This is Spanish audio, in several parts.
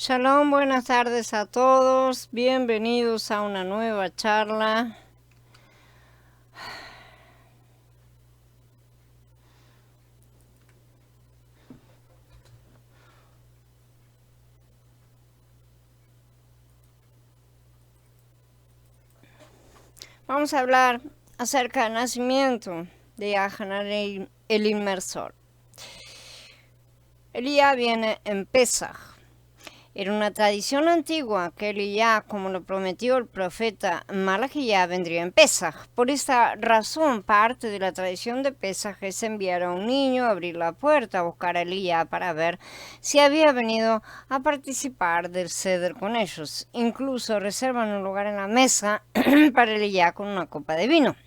Shalom, buenas tardes a todos. Bienvenidos a una nueva charla. Vamos a hablar acerca del nacimiento de Yahanan el Inmersor. Elías viene en Pesaj. Era una tradición antigua que Elías, como lo prometió el profeta Malaquías, vendría en Pesaj. Por esta razón, parte de la tradición de Pesaj es enviar a un niño a abrir la puerta, a buscar a Elías para ver si había venido a participar del ceder con ellos. Incluso reservan un lugar en la mesa para Elías con una copa de vino.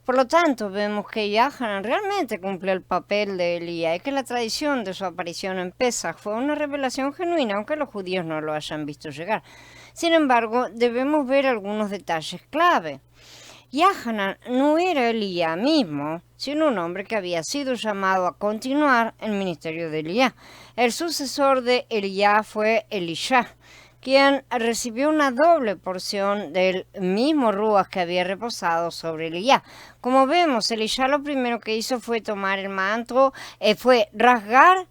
Por lo tanto, vemos que Yahanan realmente cumplió el papel de Elías y que la tradición de su aparición en Pesaj fue una revelación genuina, aunque los judíos no lo hayan visto llegar. Sin embargo, debemos ver algunos detalles clave. Yahanan no era Elías mismo, sino un hombre que había sido llamado a continuar el ministerio de Elías. El sucesor de Elías fue Elisha, quien recibió una doble porción del mismo Ruach que había reposado sobre Elías. Como vemos, Elisha lo primero que hizo fue tomar el manto, fue rasgar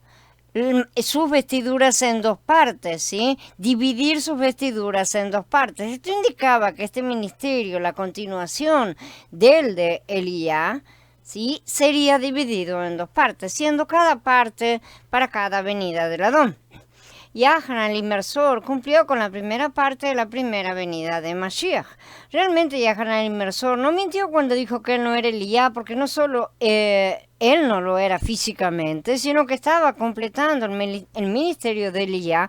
sus vestiduras en dos partes, ¿sí? Dividir sus vestiduras en dos partes. Esto indicaba que este ministerio, la continuación del de Elías, ¿sí?, sería dividido en dos partes, siendo cada parte para cada venida del Adón. Yahanan el Inmersor cumplió con la primera parte de la primera venida de Mashiach. Realmente Yahanan el Inmersor no mintió cuando dijo que él no era Elías, porque no solo él no lo era físicamente, sino que estaba completando el ministerio de Elías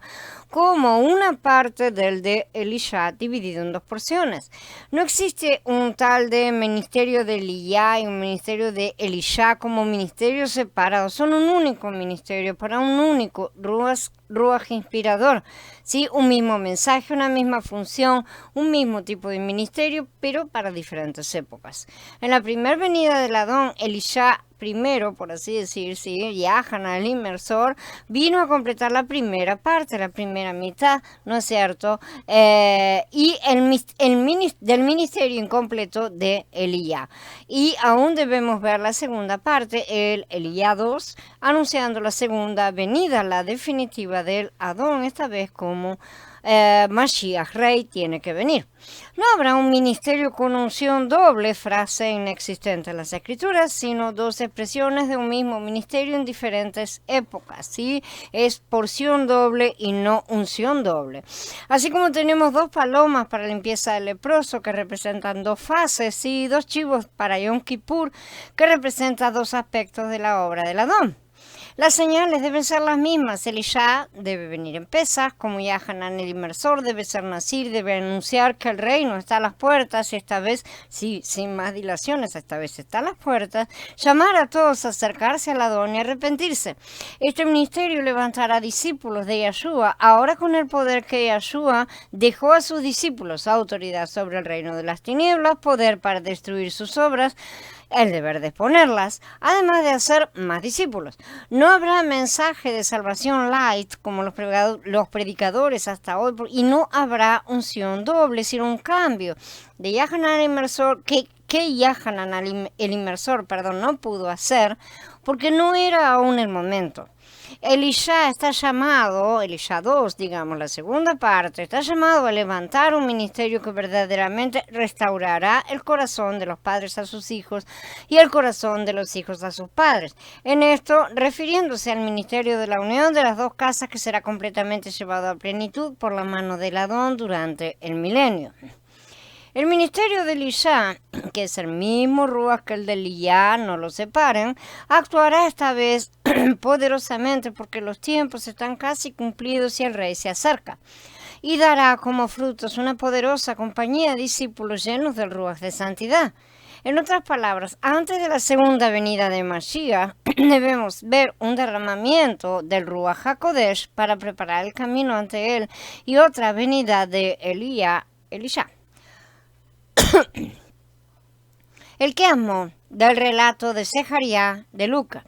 como una parte del de Elisha dividido en dos porciones. No existe un tal de ministerio de Elías y un ministerio de Elisha como ministerios separados. Son un único ministerio para un único Ruach inspirador. ¿Sí? Un mismo mensaje, una misma función, un mismo tipo de ministerio, pero para diferentes épocas. En la primera venida del Adón, Elisha primero, por así decir, ¿sí?, Yahanan el Inmersor vino a completar la primera parte, la primera mitad, ¿no es cierto? Y del ministerio incompleto de Elías. Y aún debemos ver la segunda parte, el Elías 2, anunciando la segunda venida, la definitiva del Adón, esta vez como Mashiach, rey, tiene que venir. No habrá un ministerio con unción doble, frase inexistente en las escrituras, sino dos expresiones de un mismo ministerio en diferentes épocas, ¿sí? Es porción doble y no unción doble. Así como tenemos dos palomas para limpieza del leproso que representan dos fases, y dos chivos para Yom Kippur que representan dos aspectos de la obra del Adón. Las señales deben ser las mismas. Elisha debe venir en Pesaj, como Yahanan el Inmersor debe ser Nazir, debe anunciar que el reino está a las puertas, y esta vez, sí, sin más dilaciones, esta vez está a las puertas, llamar a todos a acercarse al Adón y arrepentirse. Este ministerio levantará discípulos de Yahshua, ahora con el poder que Yahshua dejó a sus discípulos, autoridad sobre el reino de las tinieblas, poder para destruir sus obras, el deber de exponerlas, además de hacer más discípulos. No habrá mensaje de salvación light como los predicadores hasta hoy, y no habrá unción doble, sino un cambio de Yahanan el Inmersor que Yahanan el Inmersor no pudo hacer porque no era aún el momento. Elisha está llamado, Elisha 2, digamos, la segunda parte, está llamado a levantar un ministerio que verdaderamente restaurará el corazón de los padres a sus hijos y el corazón de los hijos a sus padres. En esto, refiriéndose al ministerio de la unión de las dos casas que será completamente llevado a plenitud por la mano del Adón durante el milenio. El ministerio de Elisha, que es el mismo Ruach que el de Elías, no lo separen, actuará esta vez poderosamente porque los tiempos están casi cumplidos y el rey se acerca. Y dará como frutos una poderosa compañía de discípulos llenos del Ruach de santidad. En otras palabras, antes de la segunda venida de Mashiach, debemos ver un derramamiento del Ruach HaKodesh para preparar el camino ante él y otra venida de Elisha. El Keasmon del relato de Zeharia de Lucas.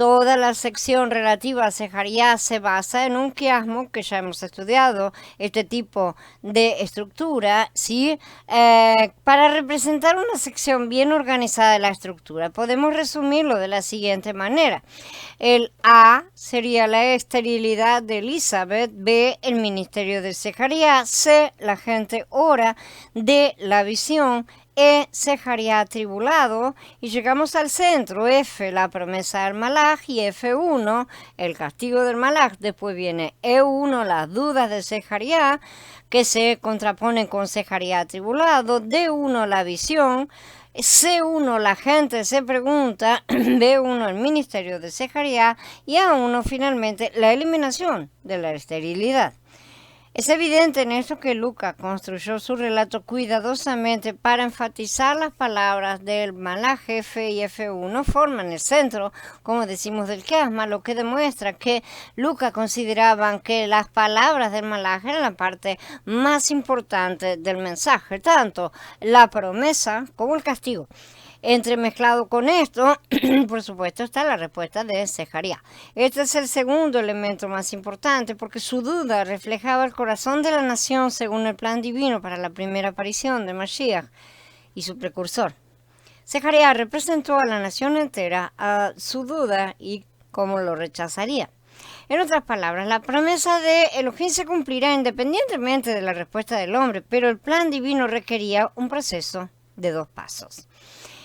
Toda la sección relativa a Zecarías se basa en un quiasmo que ya hemos estudiado, este tipo de estructura, ¿sí? Para representar una sección bien organizada de la estructura, podemos resumirlo de la siguiente manera. El A sería la esterilidad de Elizabeth, B, el ministerio de Zecarías, C, la gente ora, D, la visión, E, Zecarías atribulado, y llegamos al centro, F, la promesa del Malaj, y F1, el castigo del Malaj. Después viene E1, las dudas de Zecarías, que se contraponen con Zecarías atribulado, D1, la visión, C1, la gente se pregunta, B1, el ministerio de Zecarías, y A1, finalmente, la eliminación de la esterilidad. Es evidente en esto que Lucas construyó su relato cuidadosamente para enfatizar las palabras del Malaj. F y F1 forman el centro, como decimos, del quiasma, lo que demuestra que Lucas consideraban que las palabras del Malaj eran la parte más importante del mensaje, tanto la promesa como el castigo. Entremezclado con esto, por supuesto, está la respuesta de Zecarías. Este es el segundo elemento más importante porque su duda reflejaba el corazón de la nación según el plan divino para la primera aparición de Mashiach y su precursor. Zecarías representó a la nación entera a su duda y cómo lo rechazaría. En otras palabras, la promesa de Elohim se cumplirá independientemente de la respuesta del hombre, pero el plan divino requería un proceso de 2 pasos.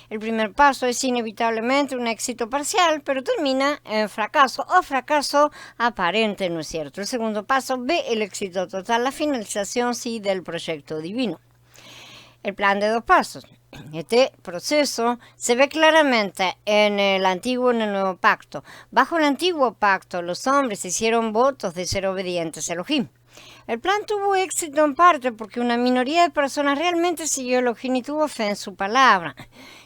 El primer paso es inevitablemente un éxito parcial, pero termina en fracaso o fracaso aparente, ¿no es cierto? El segundo paso ve el éxito total, la finalización, sí, del proyecto divino. El plan de 2 pasos. Este proceso se ve claramente en el antiguo y en el nuevo pacto. Bajo el antiguo pacto, los hombres hicieron votos de ser obedientes a Elohim. El plan tuvo éxito en parte porque una minoría de personas realmente siguió a Elohim y tuvo fe en su palabra.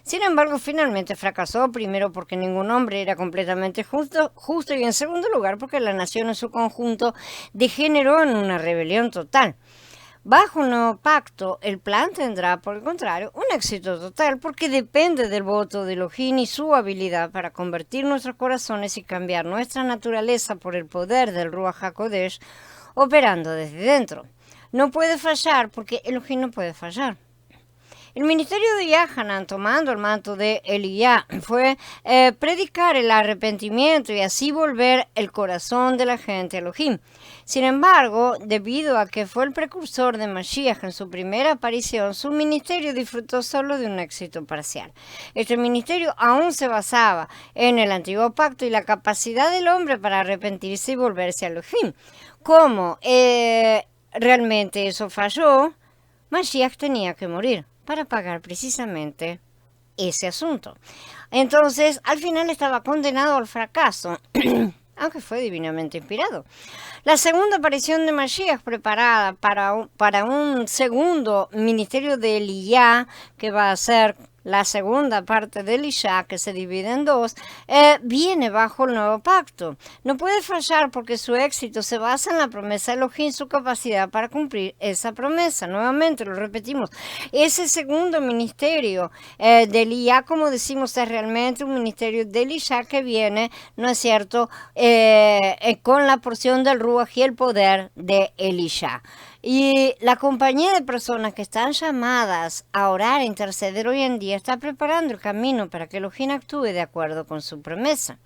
Sin embargo, finalmente fracasó, primero porque ningún hombre era completamente justo, y en segundo lugar porque la nación en su conjunto degeneró en una rebelión total. Bajo un nuevo pacto, el plan tendrá, por el contrario, un éxito total porque depende del voto de Elohim y su habilidad para convertir nuestros corazones y cambiar nuestra naturaleza por el poder del Ruach HaKodesh, operando desde dentro. No puede fallar porque Elohim no puede fallar. El ministerio de Yahanan, tomando el manto de Elías, fue predicar el arrepentimiento y así volver el corazón de la gente a Elohim. Sin embargo, debido a que fue el precursor de Mashiach en su primera aparición, su ministerio disfrutó solo de un éxito parcial. Este ministerio aún se basaba en el antiguo pacto y la capacidad del hombre para arrepentirse y volverse a Elohim. Como realmente eso falló, Mashiach tenía que morir para pagar precisamente ese asunto. Entonces, al final estaba condenado al fracaso, aunque fue divinamente inspirado. La segunda aparición de Mashiach, preparada para un segundo ministerio de Elías, que va a ser la segunda parte de Elisha, que se divide en 2, viene bajo el nuevo pacto. No puede fallar porque su éxito se basa en la promesa de Elohim, su capacidad para cumplir esa promesa. Nuevamente lo repetimos. Ese segundo ministerio de Elías, como decimos, es realmente un ministerio de Elisha que viene, ¿no es cierto?, con la porción del Ruach y el poder de Elisha. Y la compañía de personas que están llamadas a orar e interceder hoy en día está preparando el camino para que Elohim actúe de acuerdo con su promesa.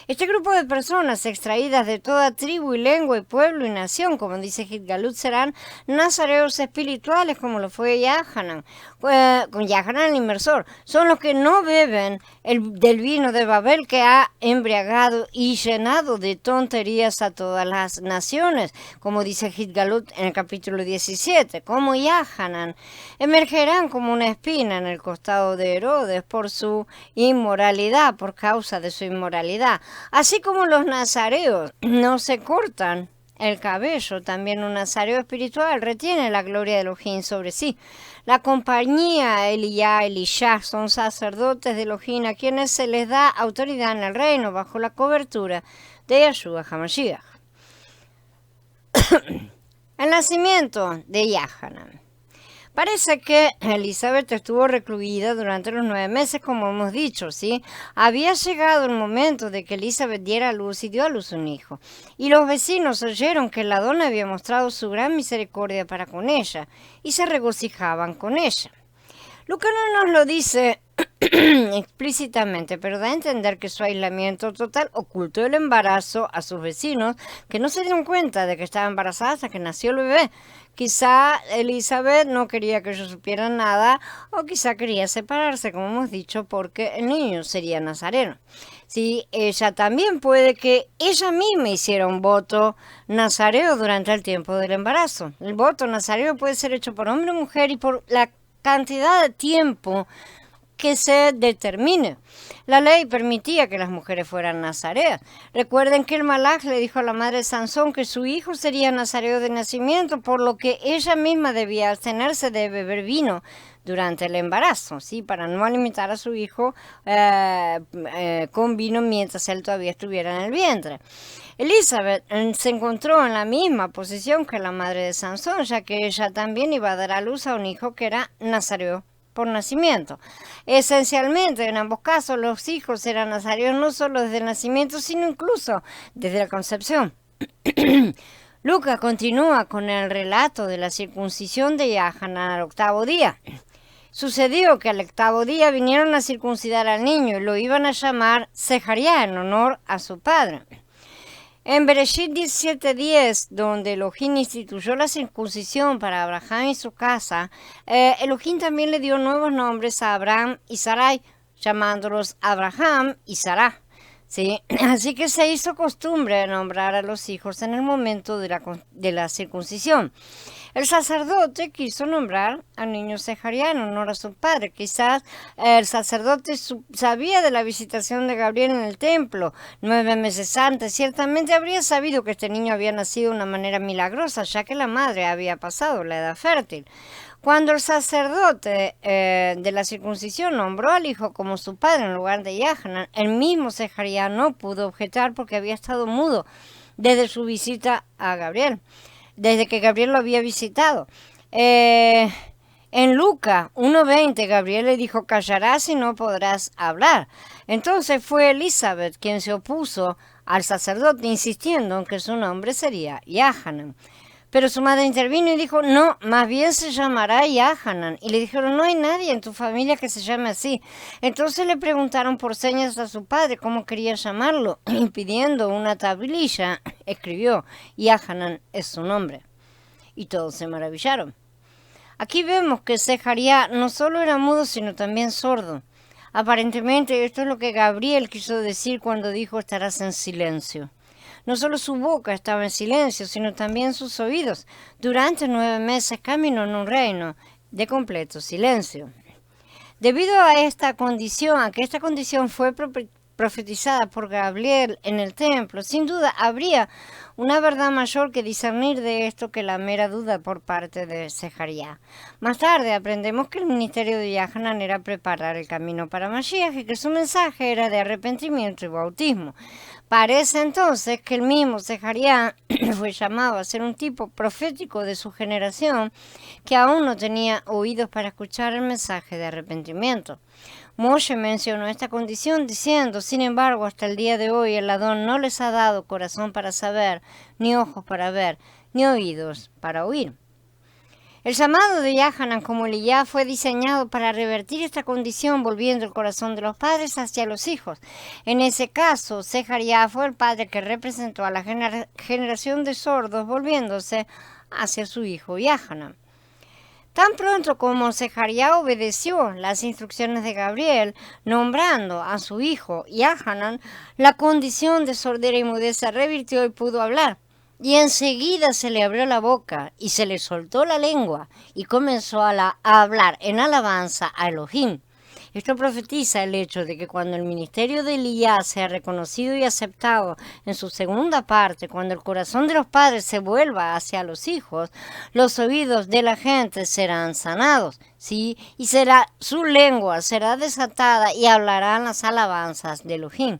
Este grupo de personas extraídas de toda tribu y lengua y pueblo y nación, como dice Hitgalut, serán nazareos espirituales como lo fue Yahanan, con Yahanan el inmersor. Son los que no beben del vino de Babel que ha embriagado y llenado de tonterías a todas las naciones, como dice Hitgalut en el capítulo 17. Como Yahanan, emergerán como una espina en el costado de Herodes por su inmoralidad, por causa de su inmoralidad. Así como los nazareos no se cortan el cabello, también un nazareo espiritual retiene la gloria de Elohim sobre sí. La compañía Elías, Elisha son sacerdotes de Elohim a quienes se les da autoridad en el reino bajo la cobertura de Yeshua HaMashiach. El nacimiento de Yahanan. Parece que Elizabeth estuvo recluida durante los 9 meses, como hemos dicho, ¿sí? Había llegado el momento de que Elizabeth diera a luz y dio a luz un hijo. Y los vecinos oyeron que la dona había mostrado su gran misericordia para con ella y se regocijaban con ella. Lucas no nos lo dice explícitamente, pero da a entender que su aislamiento total ocultó el embarazo a sus vecinos, que no se dieron cuenta de que estaba embarazada hasta que nació el bebé. Quizá Elizabeth no quería que ellos supieran nada, o quizá quería separarse, como hemos dicho, porque el niño sería nazareno. Sí, ella también puede que ella misma hiciera un voto nazareo durante el tiempo del embarazo. El voto nazareo puede ser hecho por hombre o mujer y por la cantidad de tiempo que se determine. La ley permitía que las mujeres fueran nazareas. Recuerden que el malaj le dijo a la madre de Sansón que su hijo sería nazareo de nacimiento, por lo que ella misma debía abstenerse de beber vino durante el embarazo, ¿sí? Para no alimentar a su hijo con vino mientras él todavía estuviera en el vientre. Elizabeth se encontró en la misma posición que la madre de Sansón, ya que ella también iba a dar a luz a un hijo que era nazareo por nacimiento. Esencialmente, en ambos casos, los hijos eran nazareos no solo desde el nacimiento, sino incluso desde la concepción. Lucas continúa con el relato de la circuncisión de Yahanan al 8º día. Sucedió que al 8º día vinieron a circuncidar al niño y lo iban a llamar Sejaría en honor a su padre. En Bereshit 17:10, donde Elohim instituyó la circuncisión para Abraham y su casa, Elohim también le dio nuevos nombres a Abraham y Sarai, llamándolos Abraham y Sará. ¿Sí? Así que se hizo costumbre nombrar a los hijos en el momento de la circuncisión. El sacerdote quiso nombrar al niño Sejaría en honor a su padre. Quizás el sacerdote sabía de la visitación de Gabriel en el templo 9 meses antes. Ciertamente habría sabido que este niño había nacido de una manera milagrosa, ya que la madre había pasado la edad fértil. Cuando el sacerdote de la circuncisión nombró al hijo como su padre en lugar de Yahanan, el mismo Sejaría no pudo objetar porque había estado mudo desde su visita a Gabriel, desde que Gabriel lo había visitado. En Lucas 1:20, Gabriel le dijo: callarás y no podrás hablar. Entonces fue Elizabeth quien se opuso al sacerdote, insistiendo en que su nombre sería Yahanan. Pero su madre intervino y dijo: no, más bien se llamará Yahanan. Y le dijeron: no hay nadie en tu familia que se llame así. Entonces le preguntaron por señas a su padre cómo quería llamarlo, y pidiendo una tablilla, escribió: Yahanan es su nombre. Y todos se maravillaron. Aquí vemos que Sejaría no solo era mudo, sino también sordo. Aparentemente esto es lo que Gabriel quiso decir cuando dijo: estarás en silencio. No solo su boca estaba en silencio, sino también sus oídos. Durante 9 meses caminó en un reino de completo silencio. Debido a esta condición, a que esta condición fue profetizada por Gabriel en el templo, sin duda habría una verdad mayor que discernir de esto que la mera duda por parte de Sejaría. Más tarde aprendemos que el ministerio de Yahanan era preparar el camino para Mashiach y que su mensaje era de arrepentimiento y bautismo. Parece entonces que el mismo Sejaría fue llamado a ser un tipo profético de su generación que aún no tenía oídos para escuchar el mensaje de arrepentimiento. Moshe mencionó esta condición diciendo: sin embargo, hasta el día de hoy el Adón no les ha dado corazón para saber, ni ojos para ver, ni oídos para oír. El llamado de Yahanan como Elías fue diseñado para revertir esta condición, volviendo el corazón de los padres hacia los hijos. En ese caso, Sejaría fue el padre que representó a la generación de sordos, volviéndose hacia su hijo Yahanan. Tan pronto como Sejaría obedeció las instrucciones de Gabriel, nombrando a su hijo Yahanan, la condición de sordera y mudez se revirtió y pudo hablar. Y enseguida se le abrió la boca y se le soltó la lengua y comenzó a hablar en alabanza a Elohim. Esto profetiza el hecho de que cuando el ministerio de Elías sea reconocido y aceptado en su segunda parte, cuando el corazón de los padres se vuelva hacia los hijos, los oídos de la gente serán sanados, ¿sí? Y su lengua será desatada y hablarán las alabanzas de Elohim.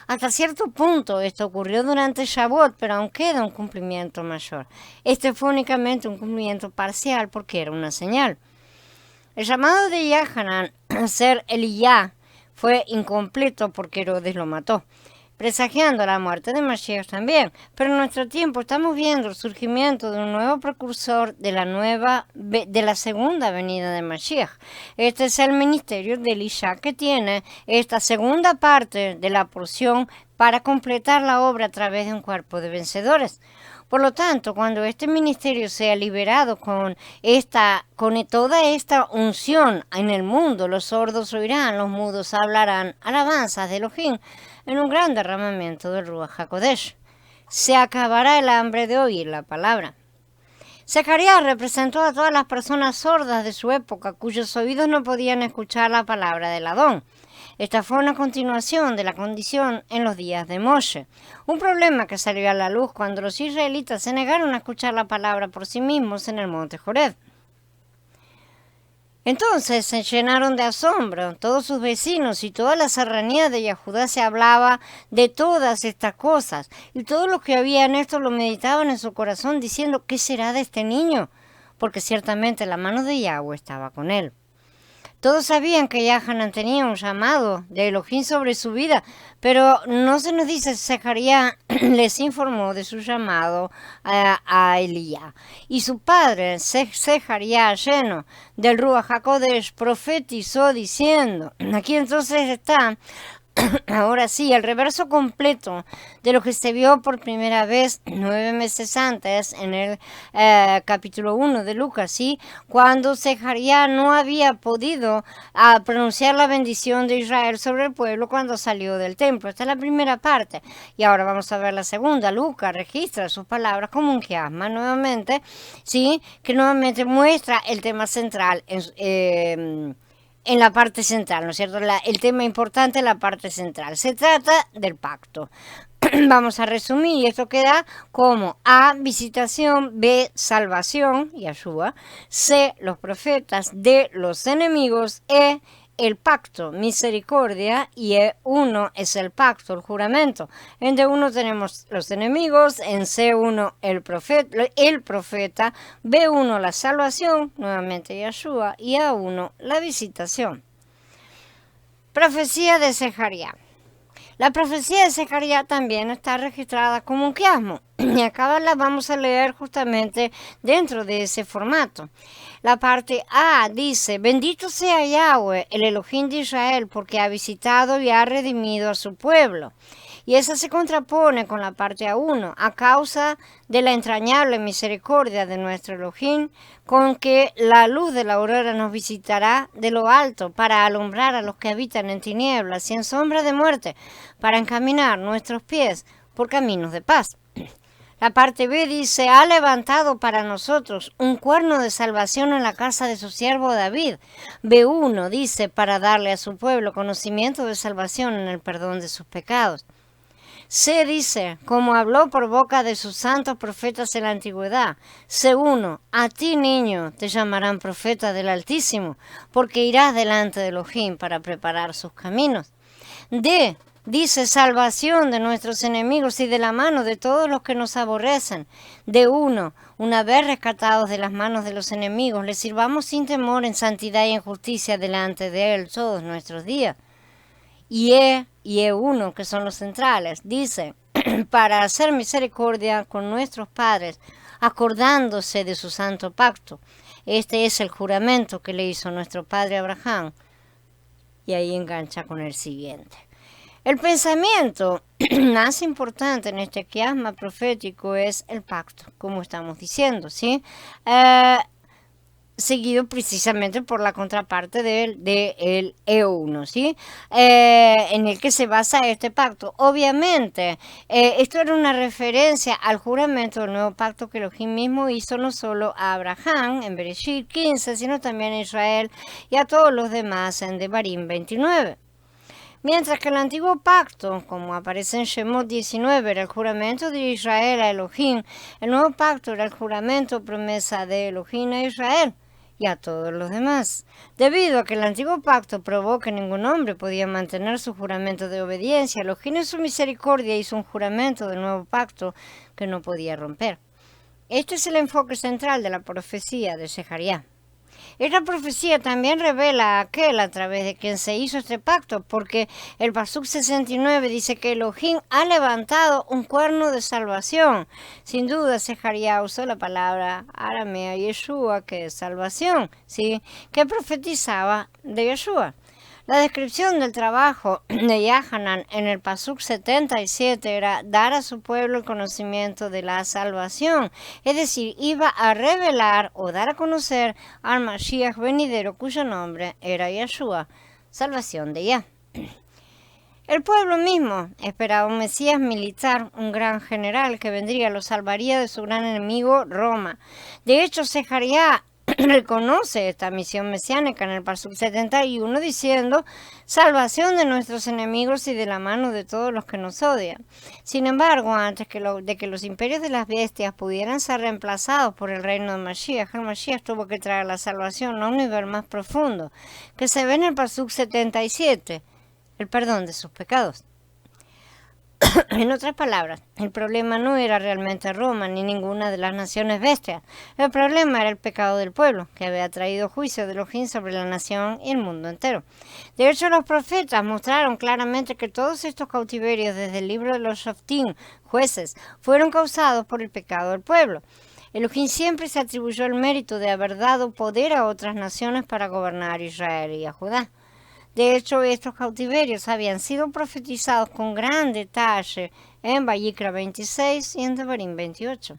Hasta cierto punto esto ocurrió durante Shavuot, pero aún queda un cumplimiento mayor. Este fue únicamente un cumplimiento parcial porque era una señal. El llamado de Yahanan a ser Elías fue incompleto porque Herodes lo mató, presagiando la muerte de Mashiach también. Pero en nuestro tiempo estamos viendo el surgimiento de un nuevo precursor de la segunda venida de Mashiach. Este es el ministerio de Elisha, que tiene esta segunda parte de la porción para completar la obra a través de un cuerpo de vencedores. Por lo tanto, cuando este ministerio sea liberado con toda esta unción en el mundo, los sordos oirán, los mudos hablarán alabanzas de Elohim en un gran derramamiento del Ruach HaKodesh. Se acabará el hambre de oír la palabra. Zacarías representó a todas las personas sordas de su época, cuyos oídos no podían escuchar la palabra del Adón. Esta fue una continuación de la condición en los días de Moshe, un problema que salió a la luz cuando los israelitas se negaron a escuchar la palabra por sí mismos en el monte Joreb. Entonces se llenaron de asombro todos sus vecinos y toda la serranía de Yahudá se hablaba de todas estas cosas, y todos los que habían esto lo meditaban en su corazón diciendo: ¿qué será de este niño? Porque ciertamente la mano de Yahweh estaba con él. Todos sabían que Yahanan tenía un llamado de Elohim sobre su vida, pero no se nos dice si Zacarías les informó de su llamado a Elías. Y su padre, Zacarías, lleno del Ruach HaKodesh, profetizó diciendo, aquí entonces está, ahora sí, el reverso completo de lo que se vio por primera vez 9 meses antes en el capítulo 1 de Lucas, ¿sí? Cuando Zacarías no había podido pronunciar la bendición de Israel sobre el pueblo cuando salió del templo. Esta es la primera parte. Y ahora vamos a ver la segunda. Lucas registra sus palabras como un quiasma nuevamente, ¿sí? Que nuevamente muestra el tema central en la parte central, ¿no es cierto? El tema importante en la parte central. Se trata del pacto. Vamos a resumir, y esto queda como A, visitación; B, salvación, Yahshua; C, los profetas; D, los enemigos; E, el pacto, misericordia; y E1 es el pacto, el juramento. En D1 tenemos los enemigos, en C1 el profeta, B1 la salvación, nuevamente Yahshua, y A1 la visitación. Profecía de Zacarías. La profecía de Zacarías también está registrada como un quiasmo, y acá la vamos a leer justamente dentro de ese formato. La parte A dice: bendito sea Yahweh, el Elohim de Israel, porque ha visitado y ha redimido a su pueblo. Y esa se contrapone con la parte A1, a causa de la entrañable misericordia de nuestro Elohim, con que la luz de la aurora nos visitará de lo alto para alumbrar a los que habitan en tinieblas y en sombra de muerte, para encaminar nuestros pies por caminos de paz. La parte B dice: ha levantado para nosotros un cuerno de salvación en la casa de su siervo David. B1 dice: para darle a su pueblo conocimiento de salvación en el perdón de sus pecados. C dice: como habló por boca de sus santos profetas en la antigüedad. C1: a ti, niño, te llamarán profeta del Altísimo, porque irás delante de Elohim para preparar sus caminos. D dice: salvación de nuestros enemigos y de la mano de todos los que nos aborrecen. D1: una vez rescatados de las manos de los enemigos, les sirvamos sin temor en santidad y en justicia delante de Él todos nuestros días. Y E1, que son los centrales, dice: para hacer misericordia con nuestros padres, acordándose de su santo pacto. Este es el juramento que le hizo nuestro padre Abraham. Y ahí engancha con el siguiente. El pensamiento más importante en este quiasma profético es el pacto, como estamos diciendo, ¿sí? Seguido precisamente por la contraparte del E1, ¿sí? En el que se basa este pacto. Obviamente, esto era una referencia al juramento del nuevo pacto que Elohim mismo hizo no solo a Abraham en Bereshit 15, sino también a Israel y a todos los demás en Devarim 29. Mientras que el antiguo pacto, como aparece en Shemot 19, era el juramento de Israel a Elohim, el nuevo pacto era el juramento promesa de Elohim a Israel y a todos los demás. Debido a que el antiguo pacto probó que ningún hombre podía mantener su juramento de obediencia, Elohim en su misericordia hizo un juramento del nuevo pacto que no podía romper. Este es el enfoque central de la profecía de Zacarías. Esta profecía también revela a aquel a través de quien se hizo este pacto, porque el Pasuk 69 dice que Elohim ha levantado un cuerno de salvación. Sin duda, Sejaría usó la palabra aramea Yeshua, que es salvación, ¿sí? Que profetizaba de Yeshua. La descripción del trabajo de Yahanan en el Pasuk 77 era dar a su pueblo el conocimiento de la salvación, es decir, iba a revelar o dar a conocer al Mashiach venidero cuyo nombre era Yeshua, salvación de Yah. El pueblo mismo esperaba un Mesías militar, un gran general que vendría, lo salvaría de su gran enemigo Roma. De hecho, Sejaría reconoce esta misión mesiánica en el Pasuk 71 diciendo salvación de nuestros enemigos y de la mano de todos los que nos odian. Sin embargo, antes de que los imperios de las bestias pudieran ser reemplazados por el reino de Mashiach, el Mashiach tuvo que traer la salvación a un nivel más profundo, que se ve en el Pasuk 77, el perdón de sus pecados. En otras palabras, el problema no era realmente Roma ni ninguna de las naciones bestias. El problema era el pecado del pueblo, que había traído juicio de Elohim sobre la nación y el mundo entero. De hecho, los profetas mostraron claramente que todos estos cautiverios desde el libro de los Shoftim, jueces, fueron causados por el pecado del pueblo. Elohim siempre se atribuyó el mérito de haber dado poder a otras naciones para gobernar a Israel y a Judá. De hecho, estos cautiverios habían sido profetizados con gran detalle en Vayikra 26 y en Devarim 28.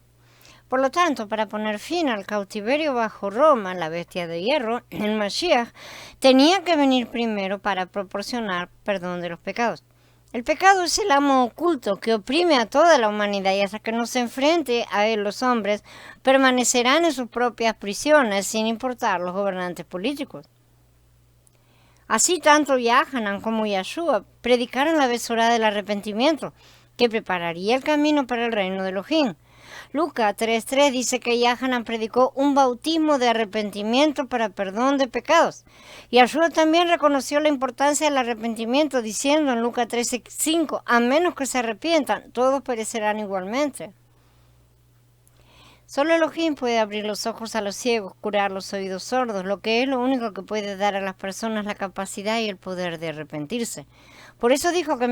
Por lo tanto, para poner fin al cautiverio bajo Roma, la bestia de hierro, el Mashiach tenía que venir primero para proporcionar perdón de los pecados. El pecado es el amo oculto que oprime a toda la humanidad y hasta que no se enfrente a él los hombres permanecerán en sus propias prisiones sin importar los gobernantes políticos. Así tanto Yahanan como Yeshua predicaron la besora del arrepentimiento, que prepararía el camino para el reino de Elohim. Lucas 3.3 dice que Yahanan predicó un bautismo de arrepentimiento para perdón de pecados. Yeshua también reconoció la importancia del arrepentimiento diciendo en Lucas 13.5, a menos que se arrepientan, todos perecerán igualmente. Solo Elohim puede abrir los ojos a los ciegos, curar los oídos sordos, lo que es lo único que puede dar a las personas la capacidad y el poder de arrepentirse. Por eso dijo que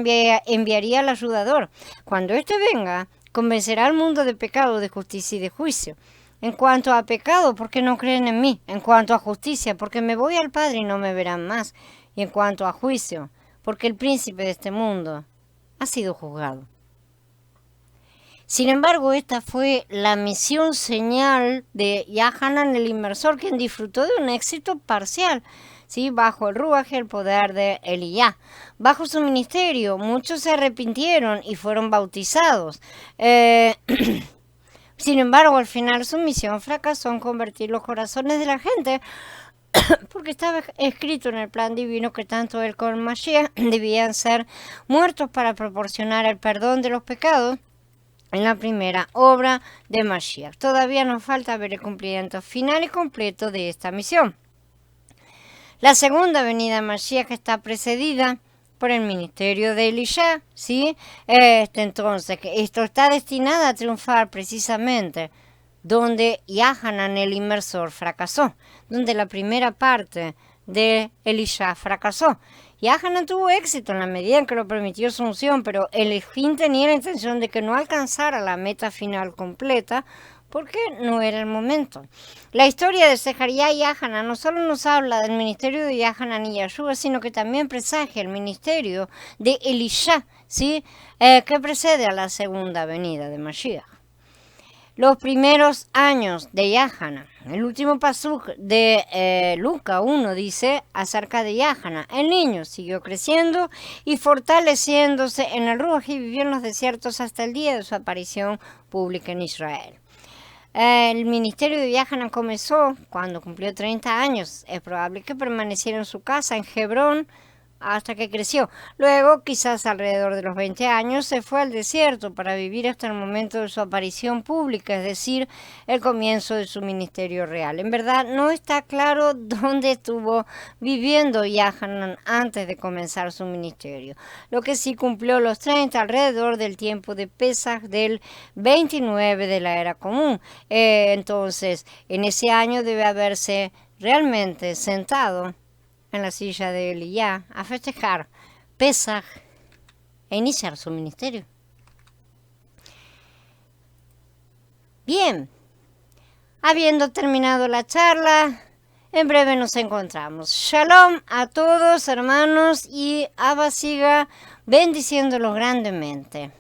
enviaría al ayudador. Cuando éste venga, convencerá al mundo de pecado, de justicia y de juicio. En cuanto a pecado, porque no creen en mí. En cuanto a justicia, porque me voy al Padre y no me verán más. Y en cuanto a juicio, porque el príncipe de este mundo ha sido juzgado. Sin embargo, esta fue la misión señal de Yahanan el inmersor, quien disfrutó de un éxito parcial, ¿sí? Bajo el Ruach y el poder de Eliyá. Bajo su ministerio, muchos se arrepintieron y fueron bautizados. Sin embargo, al final su misión fracasó en convertir los corazones de la gente, porque estaba escrito en el plan divino que tanto él como el Mashiach debían ser muertos para proporcionar el perdón de los pecados en la primera obra de Mashiach. Todavía nos falta ver el cumplimiento final y completo de esta misión. La segunda venida de Mashiach está precedida por el ministerio de Elisha, ¿sí? Entonces, esto está destinado a triunfar precisamente donde Yahanan el inmersor fracasó, donde la primera parte de Elisha fracasó. Yahanan tuvo éxito en la medida en que lo permitió su unción, pero Elohim tenía la intención de que no alcanzara la meta final completa porque no era el momento. La historia de Sejaría y Yahanan no solo nos habla del ministerio de Yahanan y Yeshua, sino que también presagia el ministerio de Elisha, ¿sí? Que precede a la segunda venida de Mashiach. Los primeros años de Yahanan. El último pasuk de Lucas 1 dice acerca de Yahanan. El niño siguió creciendo y fortaleciéndose en el Ruach y vivió en los desiertos hasta el día de su aparición pública en Israel. El ministerio de Yahanan comenzó cuando cumplió 30 años. Es probable que permaneciera en su casa en Hebrón hasta que creció. Luego, quizás alrededor de los 20 años, se fue al desierto para vivir hasta el momento de su aparición pública, es decir, el comienzo de su ministerio real. En verdad, no está claro dónde estuvo viviendo Yahanan antes de comenzar su ministerio. Lo que sí cumplió los 30 alrededor del tiempo de Pesaj del 29 de la era común. Entonces, en ese año debe haberse realmente sentado en la silla de Elías a festejar Pesaj e iniciar su ministerio. Bien, habiendo terminado la charla, en breve nos encontramos. Shalom a todos, hermanos, y Abba siga bendiciéndolos grandemente.